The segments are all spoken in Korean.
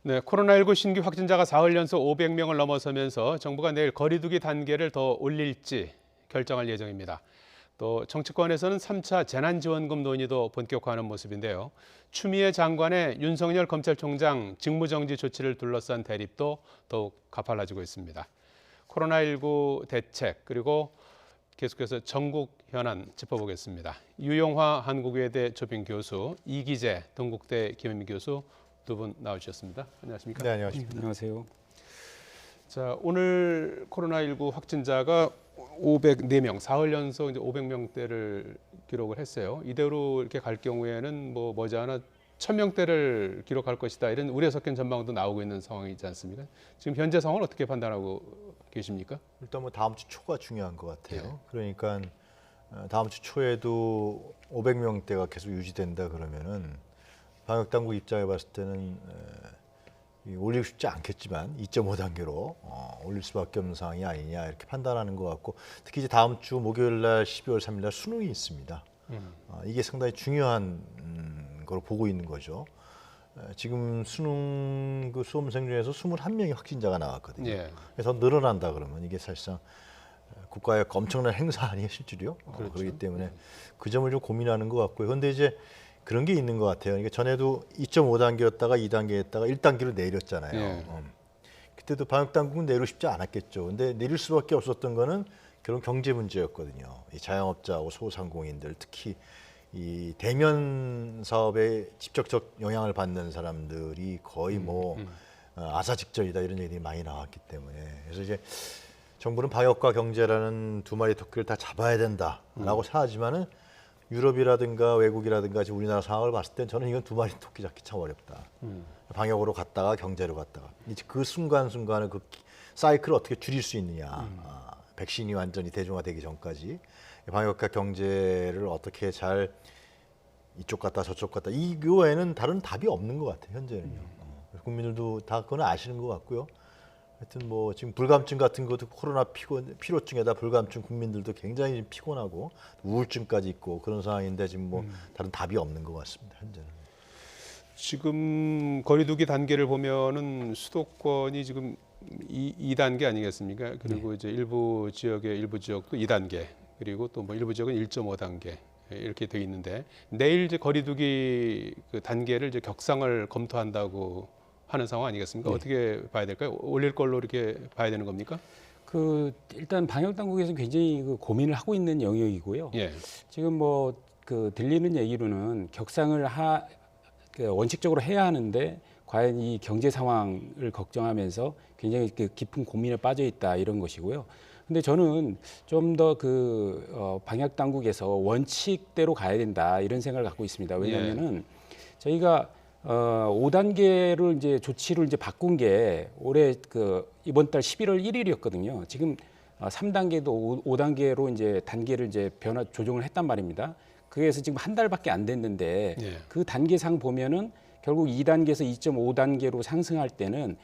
네, 코로나19 신규 확진자가 사흘 연속 500명을 넘어서면서 정부가 내일 거리두기 단계를 더 올릴지 결정할 예정입니다. 또 정치권에서는 3차 재난지원금 논의도 본격화하는 모습인데요. 추미애 장관의 윤석열 검찰총장 직무정지 조치를 둘러싼 대립도 더욱 가팔라지고 있습니다. 코로나19 대책 그리고 계속해서 전국 현안 짚어보겠습니다. 유용화 한국외대 조빙 교수, 이기재 동국대 김현미 교수 두 분 나오셨습니다. 안녕하십니까? 네, 안녕하십니까. 안녕하세요. 자, 오늘 코로나19 확진자가 504명, 사흘 연속 이제 500명대를 기록을 했어요. 이대로 이렇게 갈 경우에는 머지않아 1000명대를 기록할 것이다. 이런 우려 섞인 전망도 나오고 있는 상황이지 않습니까? 지금 현재 상황을 어떻게 판단하고 계십니까? 일단 다음 주 초가 중요한 것 같아요. 네. 그러니까 다음 주 초에도 500명대가 계속 유지된다 그러면은 방역 당국 입장에 봤을 때는 올리고 싶지 않겠지만 2.5단계로 올릴 수밖에 없는 상황이 아니냐 이렇게 판단하는 것 같고, 특히 이제 다음 주 목요일 날 12월 3일 날 수능이 있습니다. 이게 상당히 중요한 걸 보고 있는 거죠. 지금 수능 그 수험생 중에서 21명이 확진자가 나왔거든요. 예. 그래서 늘어난다 그러면 이게 사실상 국가의 엄청난 행사 아니에요, 실질이요. 그렇죠. 그렇기 때문에 그 점을 좀 고민하는 것 같고요. 그런데 이제 그런 게 있는 것 같아요. 그러니까 전에도 2.5단계였다가 2단계였다가 1단계로 내렸잖아요. 예. 그때도 방역 당국은 내리고 싶지 않았겠죠. 근데 내릴 수밖에 없었던 거는 결국 경제 문제였거든요. 이 자영업자하고 소상공인들, 특히 이 대면 사업에 직접적 영향을 받는 사람들이 거의 아사직전이다 이런 얘기들이 많이 나왔기 때문에, 그래서 이제 정부는 방역과 경제라는 두 마리 토끼를 다 잡아야 된다라고 생각하지만은 유럽이라든가 외국이라든가 지금 우리나라 상황을 봤을 땐 저는 이건 두 마리 토끼 잡기 참 어렵다. 방역으로 갔다가 경제로 갔다가 이제 그 순간순간을 그 사이클을 어떻게 줄일 수 있느냐. 백신이 완전히 대중화되기 전까지 방역과 경제를 어떻게 잘 이쪽 갔다 저쪽 갔다 이거에는 다른 답이 없는 것 같아요, 현재는요. 국민들도 다 그건 아시는 것 같고요. 하여튼 지금 불감증 같은 것도 코로나 피로증에다 불감증, 국민들도 굉장히 피곤하고 우울증까지 있고 그런 상황인데 지금 다른 답이 없는 것 같습니다, 현재는. 지금 거리두기 단계를 보면은 수도권이 지금 2단계 아니겠습니까? 그리고 이제 일부 지역도 2단계, 그리고 또 일부 지역은 1.5단계 이렇게 돼 있는데, 내일 이제 거리두기 그 단계를 이제 격상을 검토한다고 하는 상황 아니겠습니까? 네. 어떻게 봐야 될까요? 올릴 걸로 이렇게 봐야 되는 겁니까? 일단 방역 당국에서 굉장히 고민을 하고 있는 영역이고요. 예. 지금 들리는 얘기로는 격상을 원칙적으로 해야 하는데 과연 이 경제 상황을 걱정하면서 굉장히 깊은 고민에 빠져 있다 이런 것이고요. 근데 저는 좀 더 방역 당국에서 원칙대로 가야 된다 이런 생각을 갖고 있습니다. 왜냐하면은 저희가 5단계를 이제 조치를 이제 바꾼 게 올해 이번 달 11월 1일이었거든요. 지금 3단계도 5단계로 이제 단계를 이제 조정을 했단 말입니다. 그래서 지금 한 달밖에 안 됐는데 예. 그 단계상 보면은 결국 2단계에서 2.5단계로 상승할 때는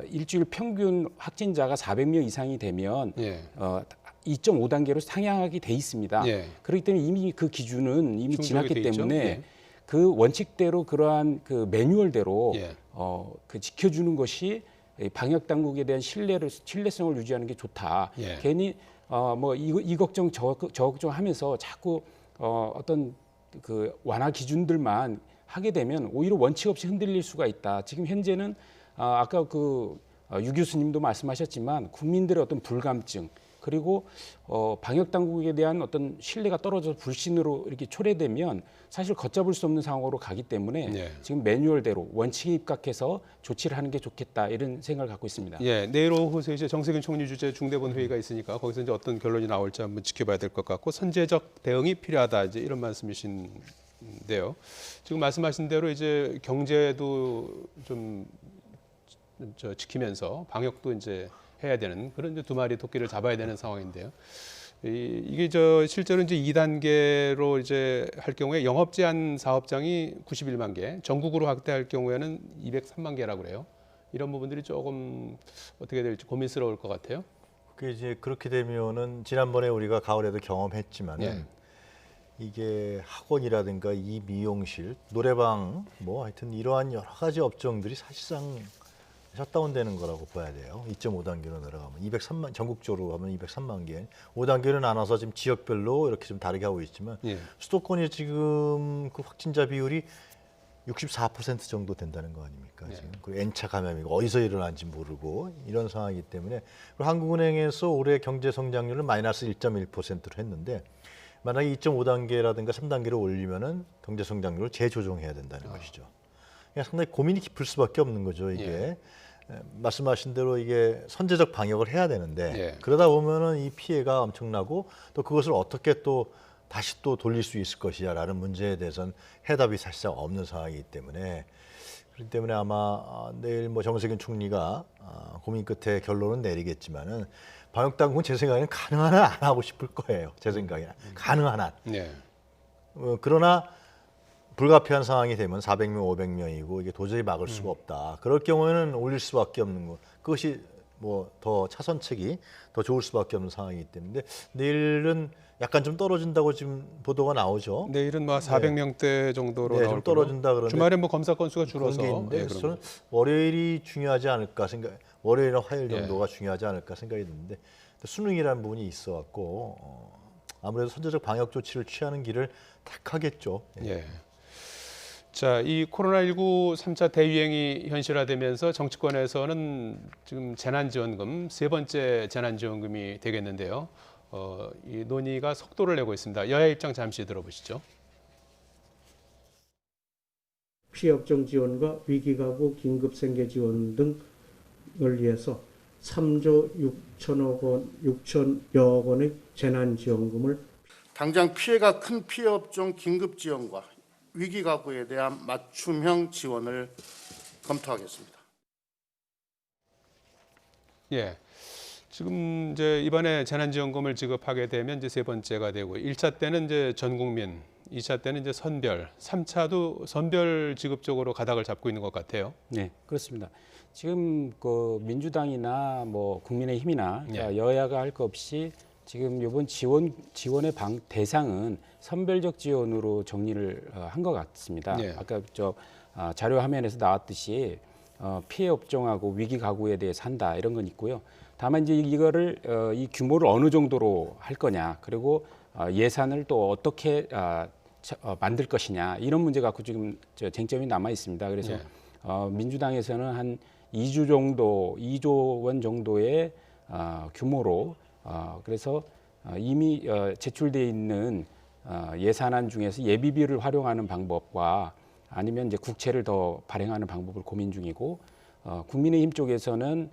일주일 평균 확진자가 400명 이상이 되면 예. 2.5단계로 상향하게 돼 있습니다. 예. 그렇기 때문에 이미 그 기준은 이미 충족이 지났기 돼 있죠. 때문에 예. 그 원칙대로 그러한 매뉴얼대로 예. 지켜주는 것이 방역 당국에 대한 신뢰성을 유지하는 게 좋다. 예. 괜히 이 걱정 저 걱정하면서 자꾸 어떤 완화 기준들만 하게 되면 오히려 원칙 없이 흔들릴 수가 있다. 지금 현재는 아까 유 교수님도 말씀하셨지만 국민들의 어떤 불감증, 그리고 방역 당국에 대한 어떤 신뢰가 떨어져서 불신으로 이렇게 초래되면 사실 걷잡을 수 없는 상황으로 가기 때문에 네. 지금 매뉴얼대로 원칙에 입각해서 조치를 하는 게 좋겠다 이런 생각을 갖고 있습니다. 예, 내일 오후에 이제 정세균 총리 주재 중대본 회의가 있으니까 거기서 이제 어떤 결론이 나올지 한번 지켜봐야 될 것 같고, 선제적 대응이 필요하다 이제 이런 말씀이신데요. 지금 말씀하신 대로 이제 경제도 좀 지키면서 방역도 이제 해야 되는 그런 이제 두 마리 토끼를 잡아야 되는 상황인데요. 이게 실제로 이제 2단계로 이제 할 경우에 영업 제한 사업장이 91만 개, 전국으로 확대할 경우에는 203만 개라고 그래요. 이런 부분들이 조금 어떻게 될지 고민스러울 것 같아요. 그 이제 그렇게 되면은 지난번에 우리가 가을에도 경험했지만은 예. 이게 학원이라든가 이 미용실, 노래방 뭐 하여튼 이러한 여러 가지 업종들이 사실상 셧다운되는 거라고 봐야 돼요. 2.5단계로 내려가면 203만 전국적으로 가면 203만 개. 5단계로 나눠서 지금 지역별로 이렇게 좀 다르게 하고 있지만 예. 수도권이 지금 그 확진자 비율이 64% 정도 된다는 거 아닙니까? 지금 그리고 N차 감염이 어디서 일어난지 모르고 이런 상황이기 때문에 그리고 한국은행에서 올해 경제 성장률을 마이너스 1.1%로 했는데 만약에 2.5단계라든가 3단계로 올리면은 경제 성장률을 재조정해야 된다는 것이죠. 그냥 상당히 고민이 깊을 수밖에 없는 거죠. 이게 말씀하신 대로 이게 선제적 방역을 해야 되는데 그러다 보면은 이 피해가 엄청나고 또 그것을 어떻게 또 다시 또 돌릴 수 있을 것이냐라는 문제에 대해서는 해답이 사실상 없는 상황이기 때문에 그렇기 때문에 아마 내일 뭐 정세균 총리가 고민 끝에 결론은 내리겠지만은 방역 당국은 제 생각에는 가능한 한 안 하고 싶을 거예요. 제 생각에는 가능한 한. 그러나 불가피한 상황이 되면 400명, 500명이고 이게 도저히 막을 수가 없다. 그럴 경우에는 올릴 수밖에 없는 거. 그것이 뭐 더 차선책이 더 좋을 수밖에 없는 상황이기 때문에 내일은 약간 좀 떨어진다고 지금 보도가 나오죠. 내일은 뭐 400명대 정도로 나올 좀 떨어진다 그러는데 주말에 뭐 검사 건수가 줄어서 그런 게 있는데 저는 월요일이 중요하지 않을까 생각. 월요일이나 화요일 정도가 중요하지 않을까 생각이 드는데 수능이라는 부분이 있어갖고 아무래도 선제적 방역 조치를 취하는 길을 택하겠죠. 자, 이 코로나19 3차 대유행이 현실화되면서 정치권에서는 지금 재난지원금 세 번째 재난지원금이 되겠는데요. 이 논의가 속도를 내고 있습니다. 여야 입장 잠시 들어보시죠. 피해 업종 지원과 위기가구 긴급생계 지원 등을 위해서 3조 6천억 원, 6천여 원의 재난지원금을 당장 피해가 큰 피해 업종 긴급 지원과 위기 가구에 대한 맞춤형 지원을 검토하겠습니다. 지금 이제 이번에 재난지원금을 지급하게 되면 이제 세 번째가 되고 1차 때는 이제 전 국민, 2차 때는 이제 선별, 3차도 선별 지급 쪽으로 가닥을 잡고 있는 것 같아요. 네, 그렇습니다. 지금 그 민주당이나 뭐 국민의힘이나 여야가 할 것 없이 지금 이번 지원의 대상은 선별적 지원으로 정리를 한 것 같습니다. 아까 자료 화면에서 나왔듯이 피해 업종하고 위기 가구에 대해서 한다 이런 건 있고요. 다만 이제 이거를 이 규모를 어느 정도로 할 거냐 그리고 예산을 또 어떻게 만들 것이냐 이런 문제 갖고 지금 쟁점이 남아 있습니다. 그래서 민주당에서는 한 2조 원 정도의 규모로 그래서 이미 제출돼 있는 예산안 중에서 예비비를 활용하는 방법과 아니면 이제 국채를 더 발행하는 방법을 고민 중이고 국민의힘 쪽에서는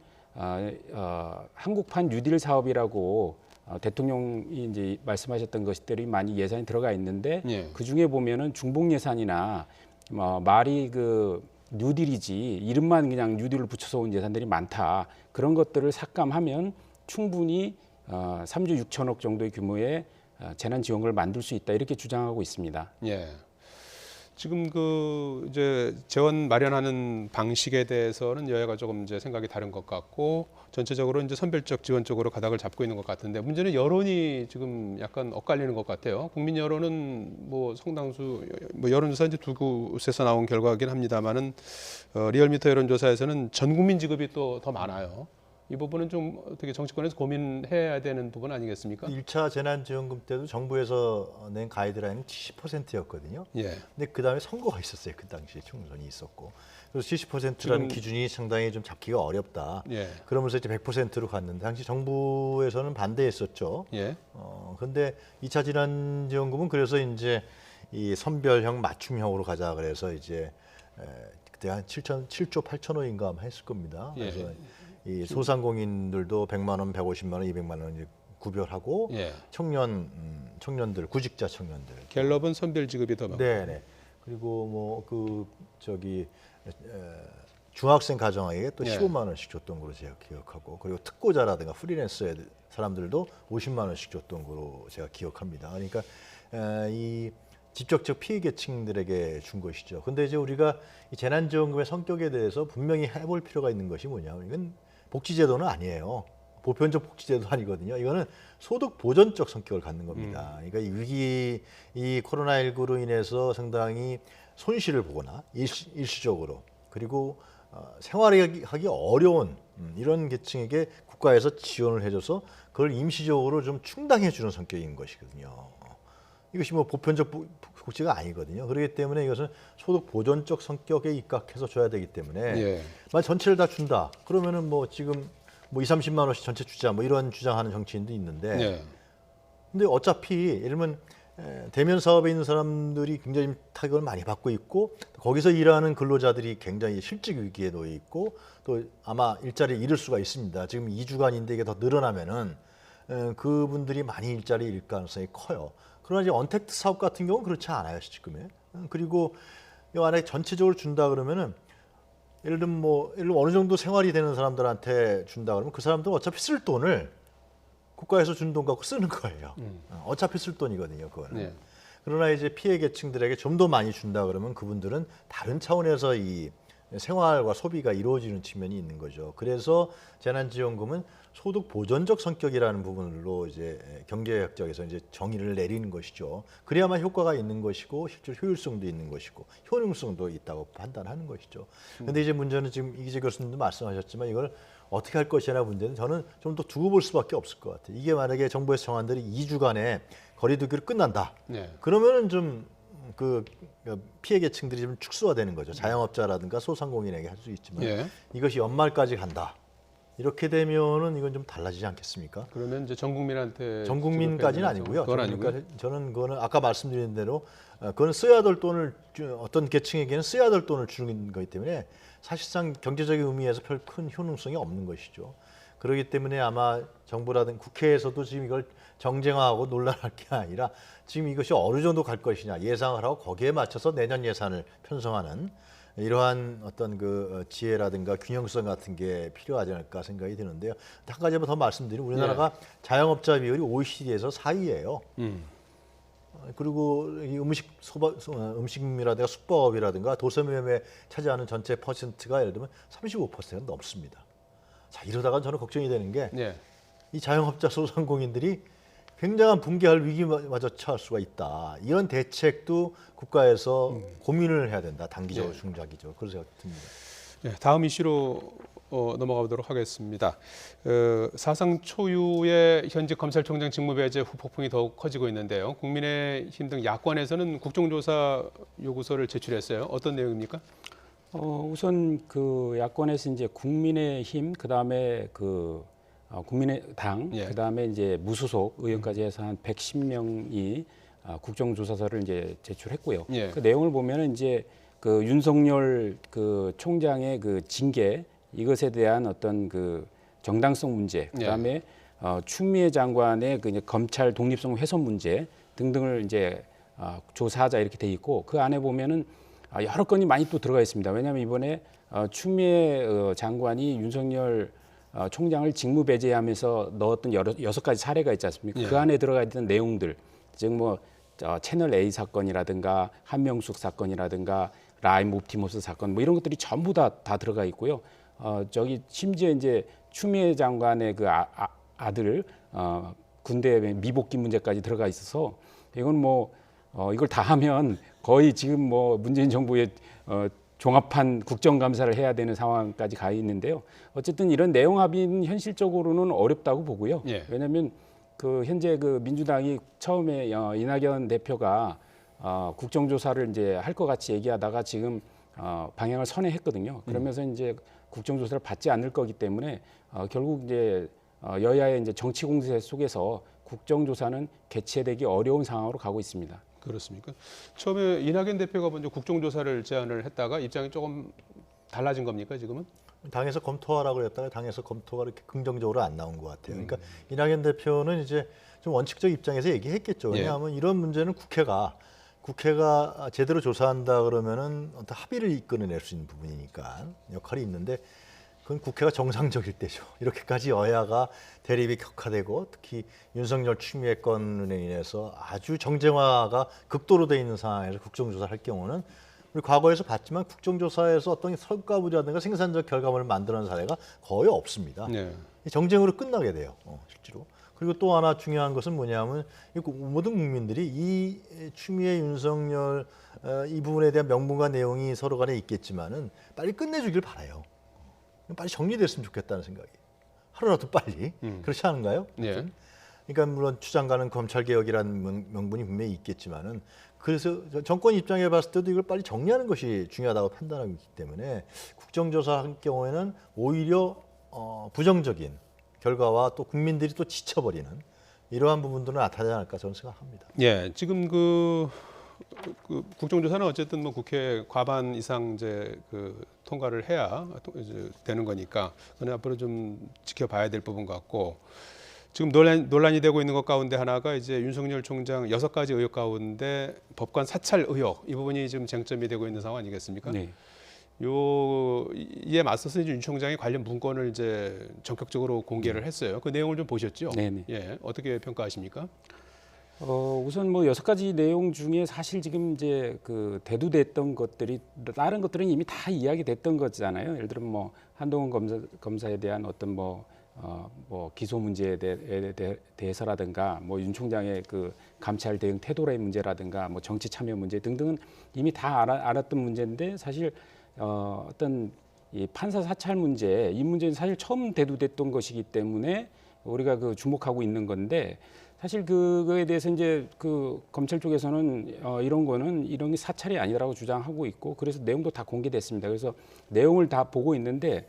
한국판 뉴딜 사업이라고 대통령이 이제 말씀하셨던 것들이 많이 예산이 들어가 있는데 그 중에 보면은 중복 예산이나 말이 그 뉴딜이지 이름만 그냥 뉴딜을 붙여서 온 예산들이 많다. 그런 것들을 삭감하면 충분히 3조 6천억 정도의 규모의 재난지원금을 만들 수 있다 이렇게 주장하고 있습니다. 지금 그 이제 재원 마련하는 방식에 대해서는 여야가 조금 이제 생각이 다른 것 같고 전체적으로 이제 선별적 지원 쪽으로 가닥을 잡고 있는 것 같은데 문제는 여론이 지금 약간 엇갈리는 것 같아요. 국민 여론은 뭐 상당수 뭐 여론조사 이제 두 곳에서 나온 결과이긴 합니다만은 리얼미터 여론조사에서는 전 국민 지급이 또 더 많아요. 이 부분은 좀 어떻게 정치권에서 고민해야 되는 부분 아니겠습니까? 1차 재난지원금 때도 정부에서 낸 가이드라인은 70%였거든요. 근데 그다음에 선거가 있었어요. 그 당시에 총선이 있었고. 그래서 70%라는 기준이 상당히 좀 잡기가 어렵다. 그러면서 이제 100%로 갔는데 당시 정부에서는 반대했었죠. 근데 2차 재난지원금은 그래서 이제 이 선별형 맞춤형으로 가자 그래서 이제 그때 한 7조 8천억인가 아마 했을 겁니다. 그래서 이 소상공인들도 100만 원, 150만 원, 200만 원 이제 구별하고 청년들, 구직자 청년들. 갤럽은 선별 지급이 더 많고. 네네. 그리고 뭐 중학생 가정에게 또 15만 원씩 줬던 걸로 제가 기억하고 그리고 특고자라든가 프리랜서 사람들도 50만 원씩 줬던 걸로 제가 기억합니다. 그러니까 이 직접적 피해 계층들에게 준 것이죠. 근데 이제 우리가 이 재난지원금의 성격에 대해서 분명히 해볼 필요가 있는 것이 뭐냐? 이건 복지제도는 아니에요. 보편적 복지제도 아니거든요. 이거는 소득 보전적 성격을 갖는 겁니다. 그러니까 이 위기, 이 코로나19로 인해서 상당히 손실을 보거나 일시적으로 그리고 생활하기 어려운 이런 계층에게 국가에서 지원을 해줘서 그걸 임시적으로 좀 충당해주는 성격인 것이거든요. 이것이 뭐 보편적 복지가 아니거든요. 그렇기 때문에 이것은 소득 보전적 성격에 입각해서 줘야 되기 때문에 예. 만약 전체를 다 준다. 그러면은 뭐 지금 뭐 2, 30만 원씩 전체 주자 뭐 이런 주장하는 정치인도 있는데 예. 근데 어차피 예를 들면 대면 사업에 있는 사람들이 굉장히 타격을 많이 받고 있고 거기서 일하는 근로자들이 굉장히 실직 위기에 놓여 있고 또 아마 일자리를 잃을 수가 있습니다. 지금 2주간인데 이게 더 늘어나면은 그분들이 많이 일자리 잃을 가능성이 커요. 그러나 이제 언택트 사업 같은 경우는 그렇지 않아요, 지금에. 그리고 만약에 전체적으로 준다 그러면은 예를 들면 어느 정도 생활이 되는 사람들한테 준다 그러면 그 사람들은 어차피 쓸 돈을 국가에서 준 돈 갖고 쓰는 거예요. 어차피 쓸 돈이거든요, 그거는. 네. 그러나 이제 피해 계층들에게 좀 더 많이 준다 그러면 그분들은 다른 차원에서 이 생활과 소비가 이루어지는 측면이 있는 거죠. 그래서 재난지원금은 소득 보전적 성격이라는 부분으로 이제 경제학적에서 이제 정의를 내리는 것이죠. 그래야만 효과가 있는 것이고 실제로 효율성도 있는 것이고 효능성도 있다고 판단하는 것이죠. 그런데 이제 문제는 지금 이기재 교수님도 말씀하셨지만 이걸 어떻게 할 것이냐 문제는 저는 좀 더 두고 볼 수밖에 없을 것 같아요. 이게 만약에 정부에서 정한 대로 2주간에 거리두기를 끝난다. 네. 그러면은 좀 그 피해 계층들이 좀 축소화되는 거죠. 자영업자라든가 소상공인에게 할 수 있지만 예. 이것이 연말까지 간다. 이렇게 되면은 이건 좀 달라지지 않겠습니까? 그러면 이제 전 국민한테 전 국민까지는 지급해야 되는 아니고요. 그건 아니고요. 저는 그거는 아까 말씀드린 대로 그거는 써야 될 돈을 어떤 계층에게는 써야 될 돈을 주는 거기 때문에 사실상 경제적인 의미에서 별 큰 효능성이 없는 것이죠. 그렇기 때문에 아마 정부라든 국회에서도 지금 이걸 정쟁화하고 논란할 게 아니라 지금 이것이 어느 정도 갈 것이냐 예상을 하고 거기에 맞춰서 내년 예산을 편성하는 이러한 어떤 그 지혜라든가 균형성 같은 게 필요하지 않을까 생각이 드는데요. 한 가지만 더 말씀드리면 우리나라가 자영업자 비율이 OECD에서 4위예요. 그리고 이 음식이라든가 숙박업이라든가 도소매매 차지하는 전체 퍼센트가 예를 들면 35%가 넘습니다. 자, 이러다가 저는 걱정이 되는 게 이 예. 자영업자 소상공인들이 굉장한 붕괴할 위기마저 처할 수가 있다. 이런 대책도 국가에서 고민을 해야 된다. 단기적으로, 예. 중장기적으로. 그런 생각이 듭니다. 예, 다음 이슈로 넘어가 보도록 하겠습니다. 사상 초유의 현직 검찰총장 직무배제 후폭풍이 더욱 커지고 있는데요. 국민의힘 등 야권에서는 국정조사 요구서를 제출했어요. 어떤 내용입니까? 우선 그 야권에서 이제 국민의힘 그다음에 그 국민의당 예. 그다음에 이제 무소속 의원까지 해서 한 110명이 국정조사서를 이제 제출했고요. 예. 그 내용을 보면은 이제 그 윤석열 그 총장의 그 징계 이것에 대한 어떤 그 정당성 문제, 그다음에 추미애 장관의 그 이제 검찰 독립성 훼손 문제 등등을 이제 조사하자 이렇게 돼 있고 그 안에 보면은 여러 건이 많이 또 들어가 있습니다. 왜냐하면 이번에 추미애 장관이 윤석열 총장을 직무 배제하면서 넣었던 여섯 가지 사례가 있지 않습니까? 예. 그 안에 들어가 있던 내용들, 즉 뭐 채널 A 사건이라든가 한명숙 사건이라든가 라임 옵티머스 사건 뭐 이런 것들이 전부 다 들어가 있고요. 저기 심지어 이제 추미애 장관의 그 아들 군대 미복귀 문제까지 들어가 있어서 이건 뭐 이걸 다 하면 거의 지금 뭐 문재인 정부의 종합한 국정감사를 해야 되는 상황까지 가 있는데요. 어쨌든 이런 내용 합의는 현실적으로는 어렵다고 보고요. 예. 왜냐하면 그 현재 그 민주당이 처음에 이낙연 대표가 국정조사를 이제 할 것 같이 얘기하다가 지금 방향을 선회했거든요. 그러면서 이제 국정조사를 받지 않을 거기 때문에 결국 이제 여야의 이제 정치 공세 속에서 국정조사는 개최되기 어려운 상황으로 가고 있습니다. 그렇습니까? 처음에 이낙연 대표가 먼저 국정조사를 제안을 했다가 입장이 조금 달라진 겁니까 지금은? 당에서 검토하라고 그랬다가 당에서 검토가 이렇게 긍정적으로 안 나온 것 같아요. 그러니까 이낙연 대표는 이제 좀 원칙적 입장에서 얘기했겠죠. 왜냐하면 이런 문제는 국회가 제대로 조사한다 그러면은 어떤 합의를 이끌어낼 수 있는 부분이니까 역할이 있는데 그건 국회가 정상적일 때죠. 이렇게까지 여야가 대립이 격화되고 특히 윤석열 추미애 건에 인해서 아주 정쟁화가 극도로 돼 있는 상황에서 국정조사를 할 경우는 우리 과거에서 봤지만 국정조사에서 어떤 성과물이라든가 생산적 결과물을 만드는 사례가 거의 없습니다. 네. 정쟁으로 끝나게 돼요. 실제로. 그리고 또 하나 중요한 것은 뭐냐면 모든 국민들이 이 추미애 윤석열 이 부분에 대한 명분과 내용이 서로 간에 있겠지만은 빨리 끝내주길 바라요. 빨리 정리됐으면 좋겠다는 생각이. 하루라도 빨리. 그렇지 않은가요? 네. 그러니까 물론 추장가는 검찰개혁이라는 명분이 분명히 있겠지만은 그래서 정권 입장에 봤을 때도 이걸 빨리 정리하는 것이 중요하다고 판단하고 있기 때문에 국정조사 할 경우에는 오히려 부정적인 결과와 또 국민들이 또 지쳐버리는 이러한 부분들은 나타나지 않을까 저는 생각합니다. 예, 지금 그 국정조사는 어쨌든 뭐 국회 과반 이상 이제 통과를 해야 이제 되는 거니까 그건 앞으로 좀 지켜봐야 될 부분 같고 지금 논란이 되고 있는 것 가운데 하나가 이제 윤석열 총장 6가지 의혹 가운데 법관 사찰 의혹 이 부분이 지금 쟁점이 되고 있는 상황 아니겠습니까? 네. 이에 맞서서 이제 윤 총장이 관련 문건을 이제 전격적으로 공개를 했어요. 그 내용을 좀 보셨죠? 네네. 예, 어떻게 평가하십니까? 우선 뭐 6가지 내용 중에 사실 지금 이제 대두됐던 것들이 다른 것들은 이미 다 이야기됐던 거잖아요. 예를 들면 뭐 한동훈 검사에 대한 어떤 뭐 기소 문제에 대해서라든가 뭐 윤 총장의 감찰 대응 태도의 문제라든가 뭐 정치 참여 문제 등등은 이미 다 알았던 문제인데 사실 어떤 이 판사 사찰 문제 이 문제는 사실 처음 대두됐던 것이기 때문에 우리가 주목하고 있는 건데 사실 그거에 대해서 이제 검찰 쪽에서는 이런 게 사찰이 아니라고 주장하고 있고 그래서 내용도 다 공개됐습니다. 그래서 내용을 다 보고 있는데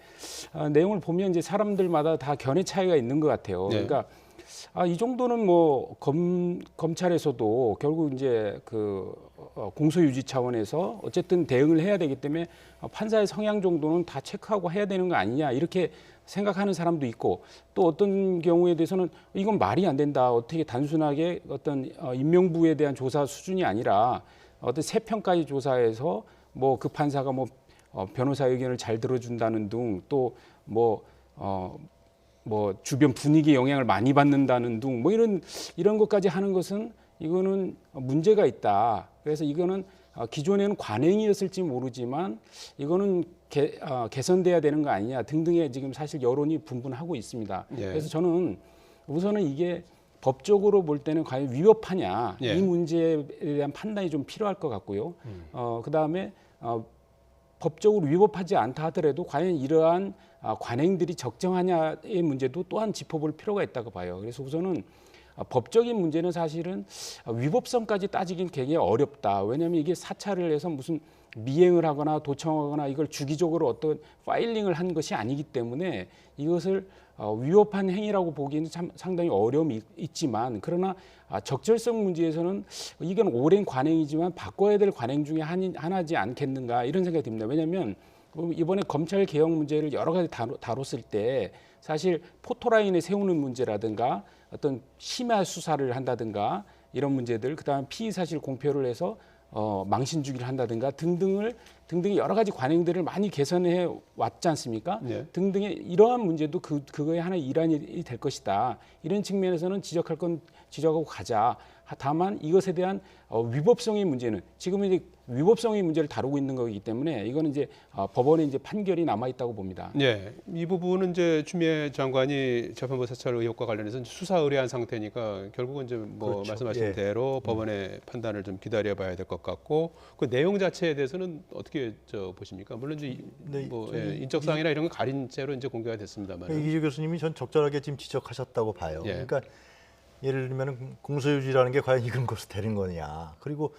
내용을 보면 이제 사람들마다 다 견해 차이가 있는 것 같아요. 네. 그러니까 이 정도는 뭐 검찰에서도 결국 이제 공소유지 차원에서 어쨌든 대응을 해야 되기 때문에 판사의 성향 정도는 다 체크하고 해야 되는 거 아니냐 이렇게 생각하는 사람도 있고 또 어떤 경우에 대해서는 이건 말이 안 된다. 어떻게 단순하게 어떤 임명부에 대한 조사 수준이 아니라 어떤 3편까지 조사해서 뭐 그 판사가 뭐 변호사 의견을 잘 들어준다는 등 또 뭐 주변 분위기 영향을 많이 받는다는 등 뭐 이런 것까지 하는 것은 이거는 문제가 있다. 그래서 이거는 기존에는 관행이었을지 모르지만 이거는 개선돼야 되는 거 아니냐 등등의 지금 사실 여론이 분분하고 있습니다. 예. 그래서 저는 우선은 이게 법적으로 볼 때는 과연 위법하냐 예. 이 문제에 대한 판단이 좀 필요할 것 같고요. 그다음에 법적으로 위법하지 않다 하더라도 과연 이러한 관행들이 적정하냐의 문제도 또한 짚어볼 필요가 있다고 봐요. 그래서 우선은 법적인 문제는 사실은 위법성까지 따지긴 굉장히 어렵다. 왜냐하면 이게 사찰을 해서 무슨 미행을 하거나 도청하거나 이걸 주기적으로 어떤 파일링을 한 것이 아니기 때문에 이것을 위법한 행위라고 보기에는 참 상당히 어려움이 있지만 그러나 적절성 문제에서는 이건 오랜 관행이지만 바꿔야 될 관행 중에 하나지 않겠는가 이런 생각이 듭니다. 왜냐하면 이번에 검찰 개혁 문제를 여러 가지 다뤘을 때 사실 포토라인에 세우는 문제라든가 어떤 심야 수사를 한다든가 이런 문제들 그다음에 피의 사실 공표를 해서 망신 주기를 한다든가 등등의 여러 가지 관행들을 많이 개선해 왔지 않습니까? 네. 등등의 이러한 문제도 그거의 하나의 일환이 될 것이다. 이런 측면에서는 지적할 건 지적하고 가자. 다만 이것에 대한 위법성의 문제는 지금은 이제 위법성의 문제를 다루고 있는 거기 때문에 이거는 이제 법원의 이제 판결이 남아 있다고 봅니다. 네, 이 부분은 이제 추미애 장관이 재판부 사찰 의혹과 관련해서 수사 의뢰한 상태니까 결국은 이제 뭐 그렇죠. 말씀하신 예. 대로 법원의 판단을 좀 기다려봐야 될 것 같고 그 내용 자체에 대해서는 어떻게 보십니까? 물론 이제 네, 인적 사항이나 이런 건 가린 채로 이제 공개가 됐습니다만. 이기주 교수님이 전 적절하게 지금 지적하셨다고 봐요. 예. 그러니까 예를 들면 공소유지라는 게 과연 이런 것으로 되는 거냐. 그리고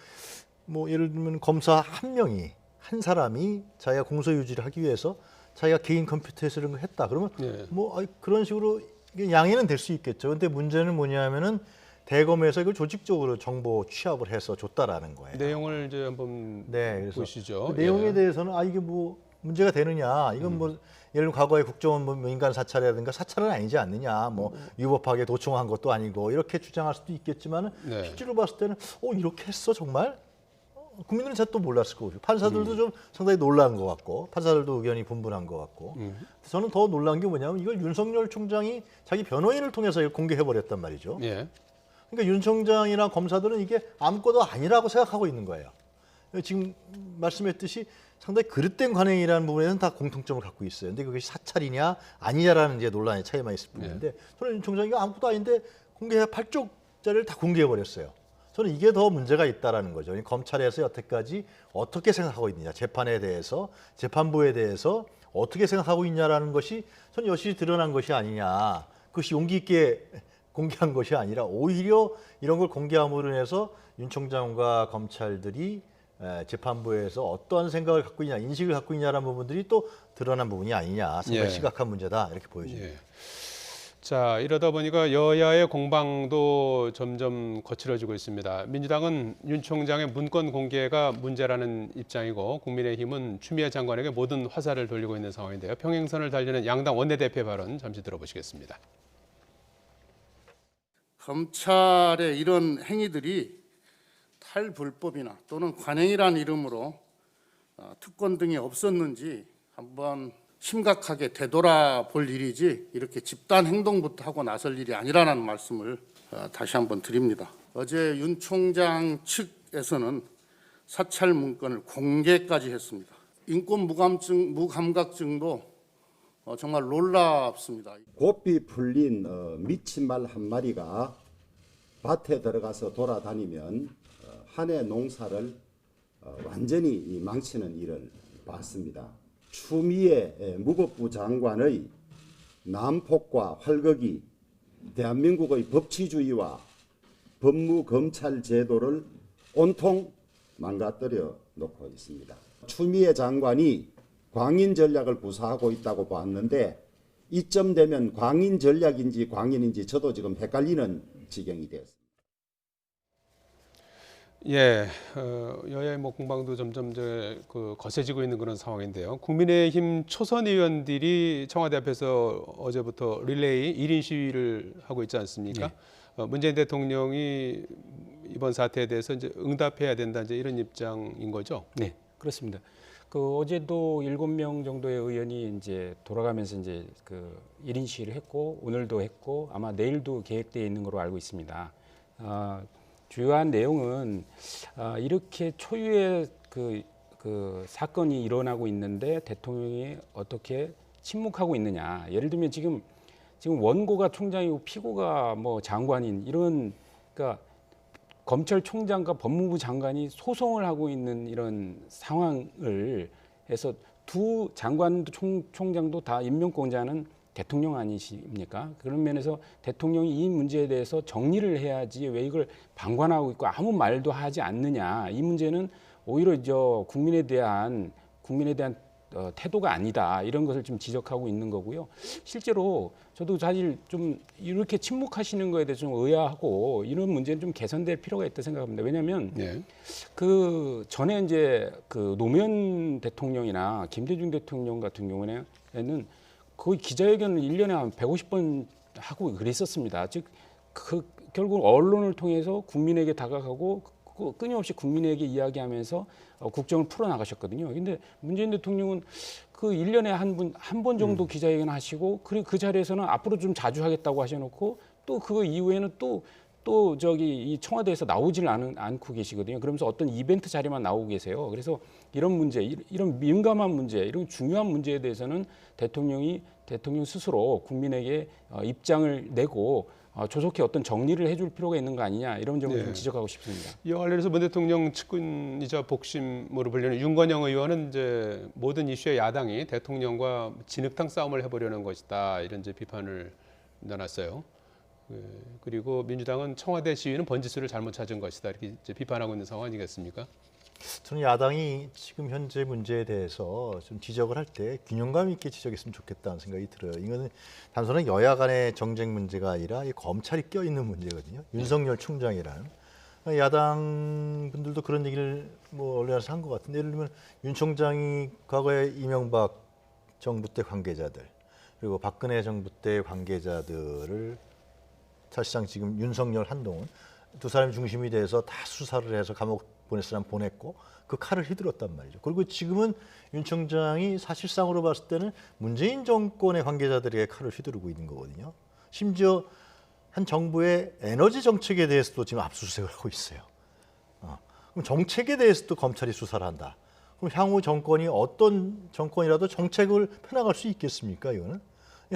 뭐 예를 들면 검사 한 사람이 자기가 공소유지를 하기 위해서 자기가 개인 컴퓨터에서 이런 걸 했다. 그러면 예. 뭐 그런 식으로 이게 양해는 될 수 있겠죠. 근데 문제는 뭐냐면은 대검에서 이걸 조직적으로 정보 취합을 해서 줬다라는 거예요. 내용을 이제 한번 네, 그래서 보시죠. 그 내용에 예. 대해서는 이게 뭐 문제가 되느냐? 이건 뭐 예를 들면 과거에 국정원 뭐 민간 사찰이라든가 사찰은 아니지 않느냐? 뭐 위법하게 도청한 것도 아니고 이렇게 주장할 수도 있겠지만 네. 실제로 봤을 때는 이렇게 했어 정말? 국민들은 잘 또 몰랐을 거고 판사들도 좀 상당히 놀란 것 같고 판사들도 의견이 분분한 것 같고 저는 더 놀란 게 뭐냐면 이걸 윤석열 총장이 자기 변호인을 통해서 이걸 공개해버렸단 말이죠. 예. 그러니까 윤 총장이나 검사들은 이게 아무것도 아니라고 생각하고 있는 거예요. 지금 말씀했듯이 상당히 그릇된 관행이라는 부분에는 다 공통점을 갖고 있어요. 근데 그것이 사찰이냐 아니냐라는 이제 논란의 차이만 있을 뿐인데 저는 윤 총장이 아무것도 아닌데 공개해 8쪽짜리를 다 공개해 버렸어요. 저는 이게 더 문제가 있다라는 거죠. 검찰에서 여태까지 어떻게 생각하고 있느냐, 재판에 대해서, 재판부에 대해서 어떻게 생각하고 있냐라는 것이 저는 여실히 드러난 것이 아니냐. 그것이 용기 있게 공개한 것이 아니라 오히려 이런 걸 공개함으로 인해서 윤 총장과 검찰들이 재판부에서 어떠한 생각을 갖고 있냐, 인식을 갖고 있냐라는 부분들이 또 드러난 부분이 아니냐. 상당히 심각한 문제다 이렇게 보여집니다. 예. 자, 이러다 보니까 여야의 공방도 점점 거칠어지고 있습니다. 민주당은 윤 총장의 문건 공개가 문제라는 입장이고 국민의힘은 추미애 장관에게 모든 화살을 돌리고 있는 상황인데요. 평행선을 달리는 양당 원내대표 발언 잠시 들어보시겠습니다. 검찰의 이런 행위들이 탈불법이나 또는 관행이라는 이름으로 특권 등이 없었는지 한번 심각하게 되돌아볼 일이지 이렇게 집단 행동부터 하고 나설 일이 아니라는 말씀을 다시 한번 드립니다. 어제 윤 총장 측에서는 사찰 문건을 공개까지 했습니다. 인권 무감각증도 정말 놀랍습니다. 고삐 풀린 미친 말 한 마리가 밭에 들어가서 돌아다니면 한 해 농사를 완전히 망치는 일을 봤습니다. 추미애 무법부 장관의 난폭과 활극이 대한민국의 법치주의와 법무검찰 제도를 온통 망가뜨려 놓고 있습니다. 추미애 장관이 광인 전략을 구사하고 있다고 봤는데 이쯤 되면 광인 전략인지 광인인지 저도 지금 헷갈리는 지경이 되었습니다. 예, 여야의 공방도 점점 거세지고 있는 그런 상황인데요. 국민의힘 초선 의원들이 청와대 앞에서 어제부터 릴레이 1인 시위를 하고 있지 않습니까? 문재인 대통령이 이번 사태에 대해서 이제 응답해야 된다 이제 이런 입장인 거죠? 네, 그렇습니다. 어제도 7명 정도의 의원이 이제 돌아가면서 이제 1인 시위를 했고 오늘도 했고 아마 내일도 계획되어 있는 걸로 알고 있습니다. 주요한 내용은 이렇게 초유의 사건이 일어나고 있는데 대통령이 어떻게 침묵하고 있느냐. 예를 들면 지금 원고가 총장이고 피고가 장관인 이런 그러니까 검찰총장과 법무부 장관이 소송을 하고 있는 이런 상황을 해서 두 장관도 총장도 다 임명권자는 대통령 아니십니까? 그런 면에서 대통령이 이 문제에 대해서 정리를 해야지 왜 이걸 방관하고 있고 아무 말도 하지 않느냐. 이 문제는 오히려 국민에 대한 태도가 아니다. 이런 것을 좀 지적하고 있는 거고요. 실제로 저도 사실 좀 이렇게 침묵하시는 거에 대해서 좀 의아하고 이런 문제는 좀 개선될 필요가 있다 생각합니다. 왜냐하면 전에 이제 노무현 대통령이나 김대중 대통령 같은 경우에는 거의 기자회견을 1년에 한 150번 하고 그랬었습니다. 즉, 결국 언론을 통해서 국민에게 다가가고 끊임없이 국민에게 이야기하면서 국정을 풀어나가셨거든요. 근데 문재인 대통령은 1년에 한 번 정도 기자회견 하시고 그리고 그 자리에서는 앞으로 좀 자주 하겠다고 하셔놓고 또 그 이후에는 또 이 청와대에서 나오질 않고 계시거든요. 그러면서 어떤 이벤트 자리만 나오고 계세요. 그래서 이런 문제, 이런 민감한 문제, 이런 중요한 문제에 대해서는 대통령 스스로 국민에게 입장을 내고 조속히 어떤 정리를 해줄 필요가 있는 거 아니냐 이런 점을 좀 지적하고 싶습니다. 이와 관련해서 문 대통령 측근이자 복심으로 불리는 윤건영 의원은 이제 모든 이슈의 야당이 대통령과 진흙탕 싸움을 해보려는 것이다 이런 이제 비판을 내놨어요. 그리고 민주당은 청와대 시위는 번지수를 잘못 찾은 것이다 이렇게 이제 비판하고 있는 상황 아니겠습니까? 저는 야당이 지금 현재 문제에 대해서 좀 지적을 할 때 균형감 있게 지적했으면 좋겠다는 생각이 들어요. 이거는 단순한 여야 간의 정쟁 문제가 아니라 이 검찰이 껴있는 문제거든요. 윤석열 총장이라는. 야당 분들도 그런 얘기를 언론에서 한 것 같은데 예를 들면 윤 총장이 과거에 이명박 정부 때 관계자들 그리고 박근혜 정부 때 관계자들을 사실상 지금 윤석열 한동훈 두 사람이 중심이 돼서 다 수사를 해서 감옥 보낼 사람 보냈고 그 칼을 휘둘렀단 말이죠. 그리고 지금은 윤 총장이 사실상으로 봤을 때는 문재인 정권의 관계자들에게 칼을 휘두르고 있는 거거든요. 심지어 한 정부의 에너지 정책에 대해서도 지금 압수수색을 하고 있어요. 그럼 정책에 대해서도 검찰이 수사를 한다. 그럼 향후 정권이 어떤 정권이라도 정책을 펴나갈 수 있겠습니까? 이거는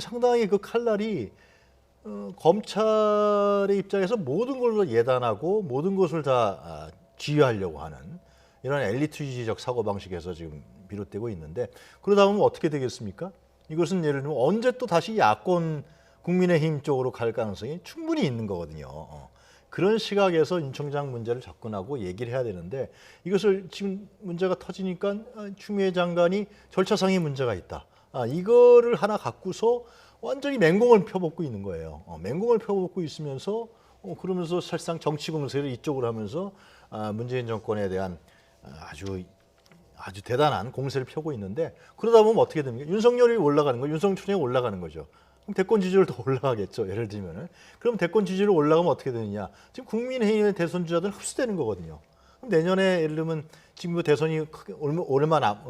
상당히 그 칼날이 검찰의 입장에서 모든 걸 예단하고 모든 것을 다 지휘하려고 하는 이런 엘리트주의적 사고방식에서 지금 비롯되고 있는데, 그러다 보면 어떻게 되겠습니까? 이것은 예를 들면 언제 또 다시 야권 국민의힘 쪽으로 갈 가능성이 충분히 있는 거거든요. 그런 시각에서 윤 총장 문제를 접근하고 얘기를 해야 되는데, 이것을 지금 문제가 터지니까 추미애 장관이 절차상의 문제가 있다. 이거를 하나 갖고서 완전히 맹공을 펴먹고 있는 거예요. 맹공을 펴먹고 있으면서 그러면서 사실상 정치 공세를 이쪽으로 하면서 문재인 정권에 대한 아주 대단한 공세를 펴고 있는데, 그러다 보면 어떻게 됩니까? 윤석열이 올라가는 거, 윤석열 총장이 올라가는 거죠. 그럼 대권 지지율 더 올라가겠죠. 예를 들면은. 그럼 대권 지지율 올라가면 어떻게 되느냐? 지금 국민의힘의 대선 주자들은 흡수되는 거거든요. 그럼 내년에 예를 들면 지금 뭐 대선이 얼마나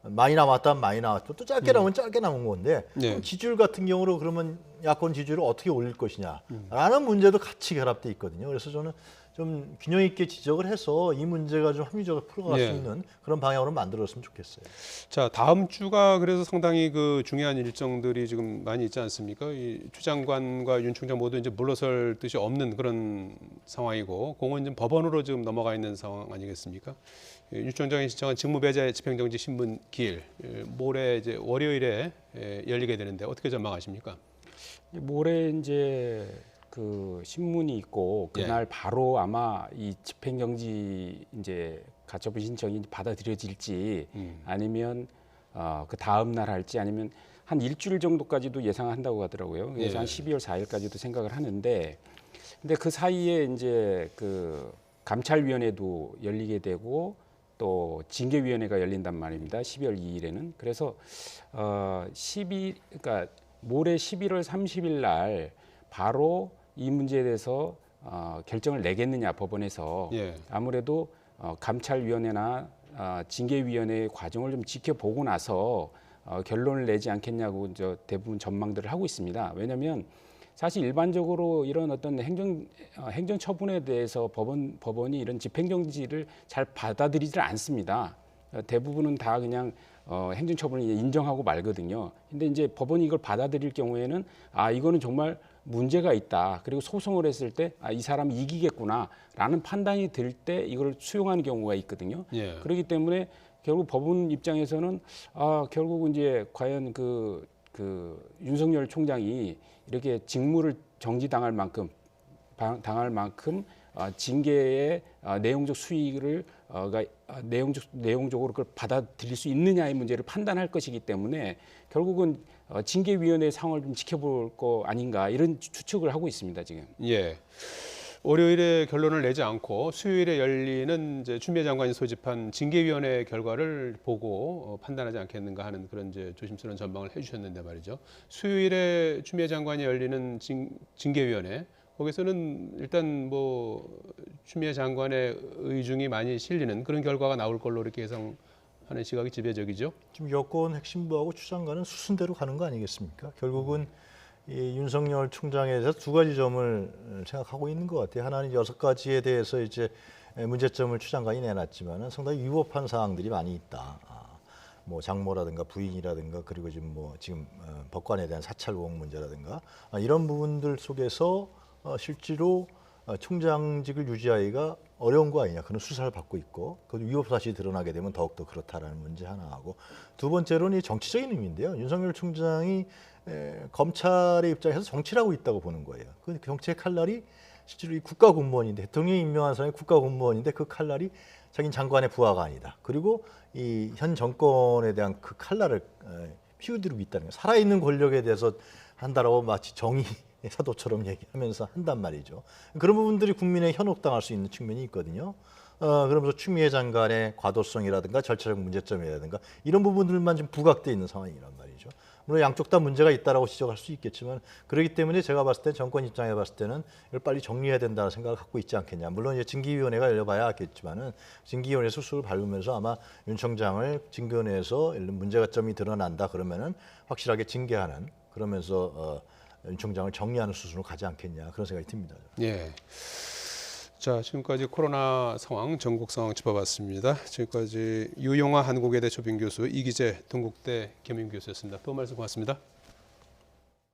많이 남았다 많이 나왔죠. 또 짧게 남으면 짧게 남은 건데 그럼 지지율 같은 경우로 그러면 야권 지지율을 어떻게 올릴 것이냐라는 문제도 같이 결합돼 있거든요. 그래서 저는 좀 균형 있게 지적을 해서 이 문제가 좀 합리적으로 풀어갈 수 있는 그런 방향으로 만들었으면 좋겠어요. 자, 다음 주가 그래서 상당히 그 중요한 일정들이 지금 많이 있지 않습니까? 이 추 장관과 윤 총장 모두 이제 물러설 뜻이 없는 그런 상황이고, 공은 지금 법원으로 지금 넘어가 있는 상황 아니겠습니까? 윤 총장이 신청한 직무배제 집행정지 신문 기일 모레 이제 월요일에 열리게 되는데 어떻게 전망하십니까? 모레 이제 그 신문이 있고 그날 바로 아마 이 집행정지 이제 가처분 신청이 받아들여질지 아니면 그 다음 날 할지 아니면 한 일주일 정도까지도 예상한다고 하더라고요. 그래서 한 12월 4일까지도 생각을 하는데, 근데 그 사이에 이제 그 감찰위원회도 열리게 되고 또 징계위원회가 열린단 말입니다. 12월 2일에는. 그래서 그러니까 모레 11월 30일 날 바로 이 문제에 대해서 결정을 내겠느냐 법원에서. 아무래도 감찰위원회나 징계위원회의 과정을 좀 지켜보고 나서 결론을 내지 않겠냐고 이제 대부분 전망들을 하고 있습니다. 왜냐하면 사실 일반적으로 이런 어떤 행정 처분에 대해서 법원이 이런 집행정지를 잘 받아들이질 않습니다. 대부분은 다 그냥 행정 처분을 인정하고 말거든요. 근데 이제 법원이 이걸 받아들일 경우에는 이거는 정말 문제가 있다. 그리고 소송을 했을 때 이 사람이 이기겠구나라는 판단이 들 때 이걸 수용하는 경우가 있거든요. 그렇기 때문에 결국 법원 입장에서는 결국은 이제 과연 그 윤석열 총장이 이렇게 직무를 정지당할 만큼 징계의 내용적 수위를 내용적으로 그걸 받아들일 수 있느냐의 문제를 판단할 것이기 때문에 결국은 징계위원회의 상황을 좀 지켜볼 거 아닌가 이런 추측을 하고 있습니다 지금. 월요일에 결론을 내지 않고 수요일에 열리는 이제 추미애 장관이 소집한 징계위원회 결과를 보고 판단하지 않겠는가 하는 그런 이제 조심스러운 전망을 해주셨는데 말이죠. 수요일에 추미애 장관이 열리는 징계위원회, 거기서는 일단 뭐 추미애 장관의 의중이 많이 실리는 그런 결과가 나올 걸로 이렇게 예상하는 시각이 지배적이죠. 지금 여권 핵심부하고 추 장관은 수순대로 가는 거 아니겠습니까? 결국은 이 윤석열 총장에 대해서 두 가지 점을 생각하고 있는 것 같아요. 하나는 6가지에 대해서 이제 문제점을 추 장관이 내놨지만은 상당히 위법한 사항들이 많이 있다. 뭐 장모라든가 부인이라든가 그리고 지금 법관에 대한 사찰 의혹 문제라든가 이런 부분들 속에서 실제로 총장직을 유지하기가 어려운 거 아니냐, 그런 수사를 받고 있고 그 위법 사실이 드러나게 되면 더욱더 그렇다라는 문제 하나하고, 두 번째로는 이 정치적인 의미인데요. 윤석열 총장이 검찰의 입장에서 정치를 하고 있다고 보는 거예요. 그 정치의 칼날이 실제로 이 국가공무원인데, 대통령이 임명한 사람이 국가공무원인데 그 칼날이 자기는 장관의 부하가 아니다. 그리고 이 현 정권에 대한 그 칼날을 피우들고 있다는 거예요. 살아있는 권력에 대해서 한다라고 마치 정의 사도처럼 얘기하면서 한단 말이죠. 그런 부분들이 국민에 현혹당할 수 있는 측면이 있거든요. 그러면서 추미애 장관의 과도성이라든가 절차적 문제점이라든가 이런 부분들만 지금 부각되어 있는 상황이란 말이죠. 물론 양쪽 다 문제가 있다라고 지적할 수 있겠지만, 그렇기 때문에 제가 봤을 때 정권 입장에 봤을 때는 이걸 빨리 정리해야 된다는 생각을 갖고 있지 않겠냐. 물론 이제 징계위원회가 열려봐야 알겠지만은 징계위원회 수술을 밟으면서 아마 윤 총장을 징계위원회에서 문제가 점이 드러난다 그러면은 확실하게 징계하는, 그러면서 윤 총장을 정리하는 수순으로 가지 않겠냐, 그런 생각이 듭니다. 자, 지금까지 코로나 상황, 전국 상황 짚어봤습니다. 지금까지 유용화 한국외대 초빙 교수, 이기재 동국대 겸임 교수였습니다. 또 말씀 고맙습니다.